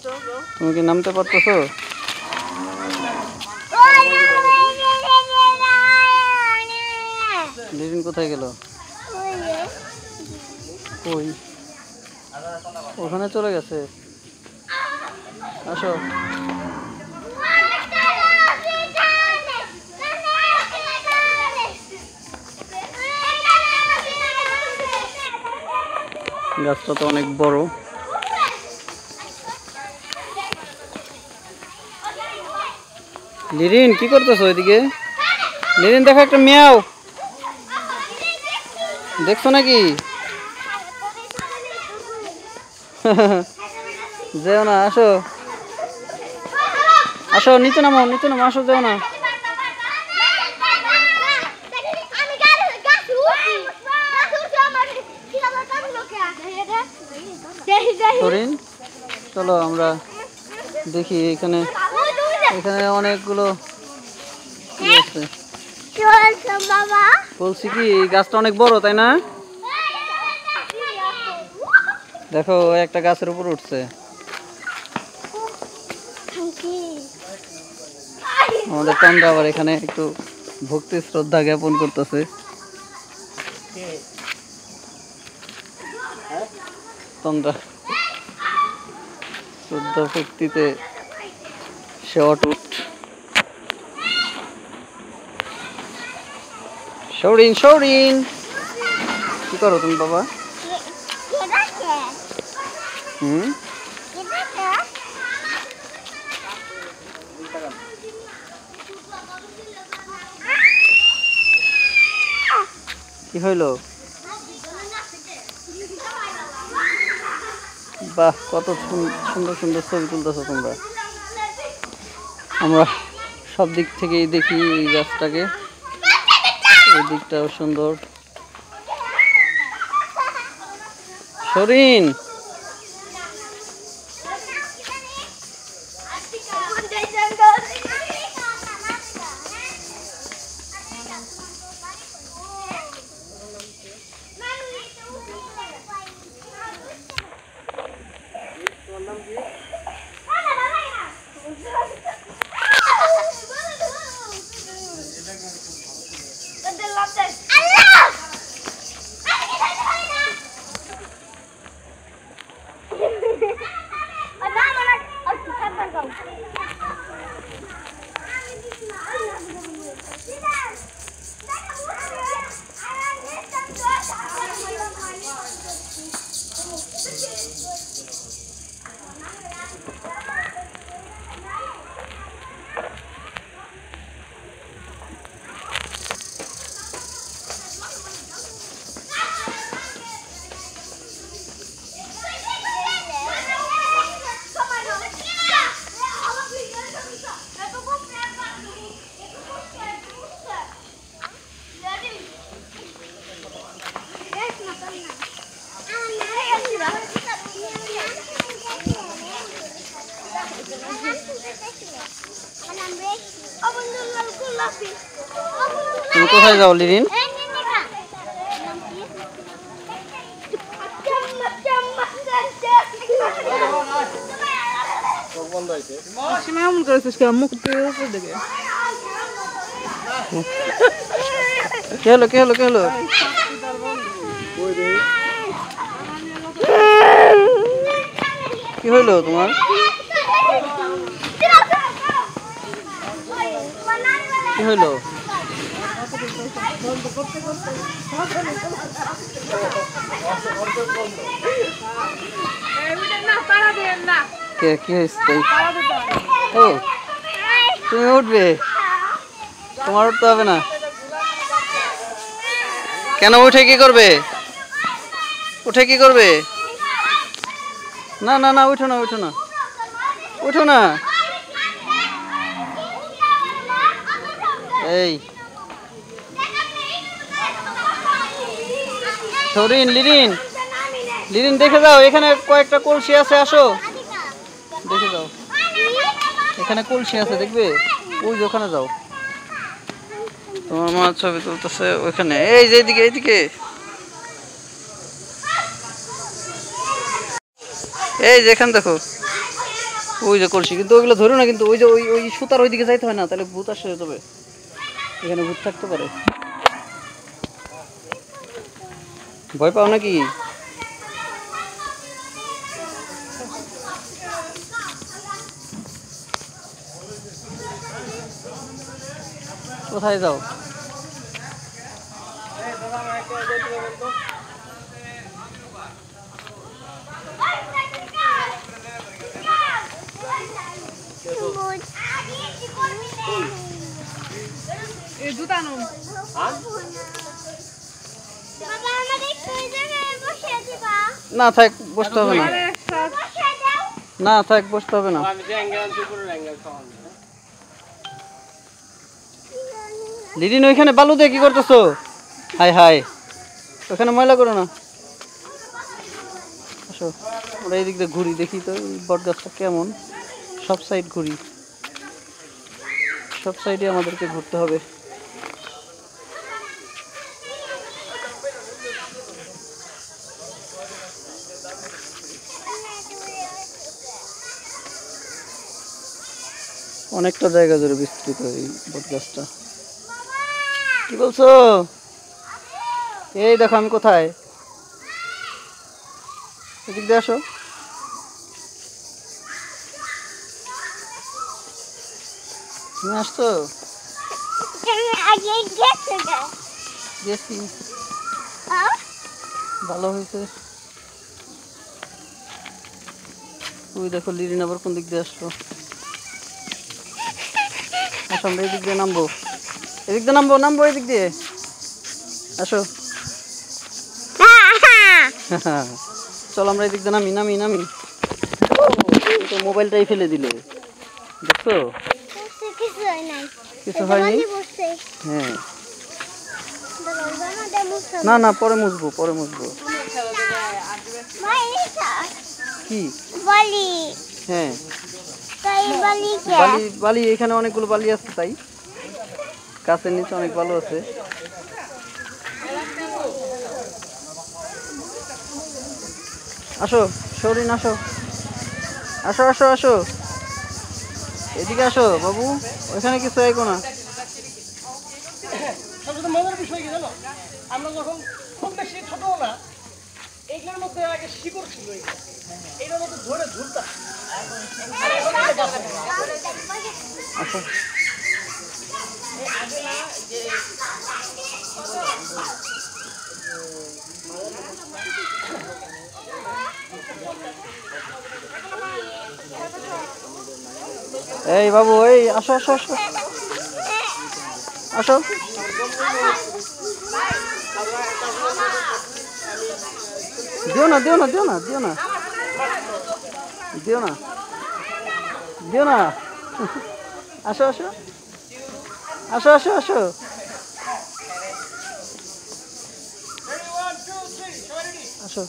তুমি কি নামতে পারতেছো? লিরিন কোথায় গেল? কই? ওখানে চলে গেছে। আসো। গাছটা তো অনেক বড়। লিরিন কি করতেছো ওইদিকে? লিরিন দেখো একটা মিয়াও দেখছো নাকি? যেও না, আসো আসো, নিচে নামো নিচে নামো, আসো, যেও না। হরিণ, চলো আমরা দেখি। এখানে এখানে অনেকগুলো বলছি কি, গাছটা অনেক বড় তাই না? দেখো একটা গাছের উপর উঠছে। আমাদের তন্দ্রা আবার এখানে একটু ভক্তি শ্রদ্ধা জ্ঞাপন করতেছে। তন্দ্রা শ্রদ্ধা ভক্তিতে সে অটুট। সৌরিন সৌরিন, কি করো তুমি বাবা? কি হইলো? বাহ, কত সুন্দর সুন্দর ছবি তুলতেছো তোমরা। আমরা সব দিক থেকেই দেখি এই গাছটাকে। এই দিকটাও সুন্দর। সরিন, তুমি কোথায় যাও লিরিন? কে হলো কে হলো কে হলো? কি হইলো তোমার? কি হইলো? কি হয়েছে? ও, তুমি উঠবে? তোমার উঠতে হবে না। কেন? উঠে কি করবে? উঠে কি করবে? না না না, উঠো না উঠো না উঠো না। এই সরিন, লিরিন লিরিন দেখে যাও, এখানে কয়েকটা কলসি আছে, আসো দেখে যাও। এখানে কলসি আছে, দেখবে? ওই যে ওখানে যাও। তোমার মা ছবি তুলতেছে ওইখানে। এই যে এইদিকে এইদিকে, এই যে এখানে দেখো। ওই যে কলসি, কিন্তু ওইগুলো ধরো না, কিন্তু ওই যে ওই ওই সুতার ওইদিকে যাইতে হয় না, তাহলে ভূত আসে যাবে, এখানে ভূত থাকতে পারে। ভয় পাও নাকি? কোথায় যাও? না থাক, বসতে হবে না। না থাক, বসতে হবে না। লিডিন ওইখানে বালু দিয়ে কি করতেছো? হাই হাই, ওখানে ময়লা করো না। আসো, আমরা এই দিক দিয়ে ঘুরি, দেখি তো বট গাছটা কেমন। সব সাইড ঘুরি, সব সাইডে আমাদেরকে ঘুরতে হবে। অনেকটা জায়গা জুড়ে বিস্তৃত এই বট গাছটা। কি বলছো? এই দেখো আমি কোথায়, এদিক দিয়ে আসো। তুমি আসছো? গেছি, ভালো হয়েছে। ওই দেখো লিরিন আবার কোন দিক দিয়ে আসলো। আসো, আমরা এদিক দিয়ে নামবো, এদিক দিয়ে নামবো, নামবো এদিক দিয়ে। আসো, চলো আমরা এদিক দিয়ে নামি, নামি নামি। মোবাইলটাই ফেলে দিলে, দেখছো? কিছু হয়নি। হ্যাঁ, না না, পরে মুছবো, পরে মুছবো। কি বালি? হ্যাঁ, বালি, বালি এখানে অনেকগুলো বালি আছে, তাই গাছের নিচে অনেক ভালো আছে। আসো সরিন, আসো আসো আসো আসো, এদিকে আসো বাবু, ওইখানে কিছু আইকো না। সবচেয়ে মজার বিষয় কি জানো, আমরা যখন খুব বেশি ছোট না, এইগুলোর মধ্যে আগে শিকড় ছিল, এইটার মধ্যে ধরে ঝুলতাম। আচ্ছা, এই বাবু, এই আসো আসো আসো আসো। দিও না, দিও না, দিও না, দিও না, দিও না, দিও না। আসো আসো আসো আসো আসো। আসো,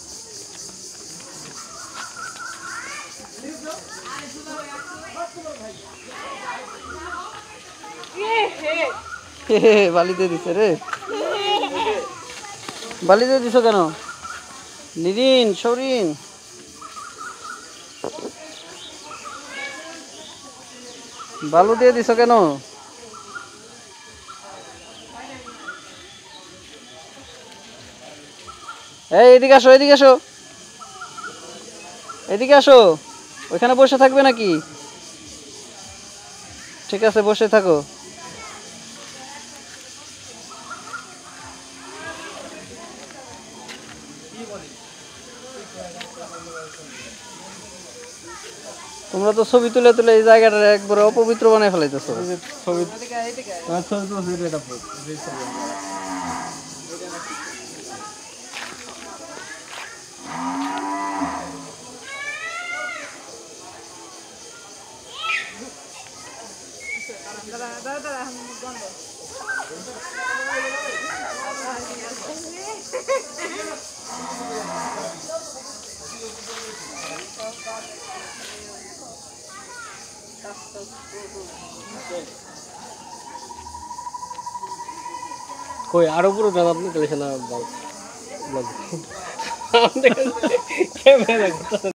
বালি দিয়ে দিছে রে, বালি দিয়ে দিছো কেন? নিরিন, সরিন, বালু দিয়ে দিছো কেন? এই এদিকে আসো, এদিকে আসো, এদিকে আসো। ওইখানে বসে থাকবে নাকি? ঠিক আছে, বসে থাকো। তোমরা তো ছবি তুলে তুলে এই জায়গাটা একবারে অপবিত্র বানায় ফেলাইতেছো। ছবি কই আরো পুরো দাম আপনি গেলেছেন না, ক্যামেরা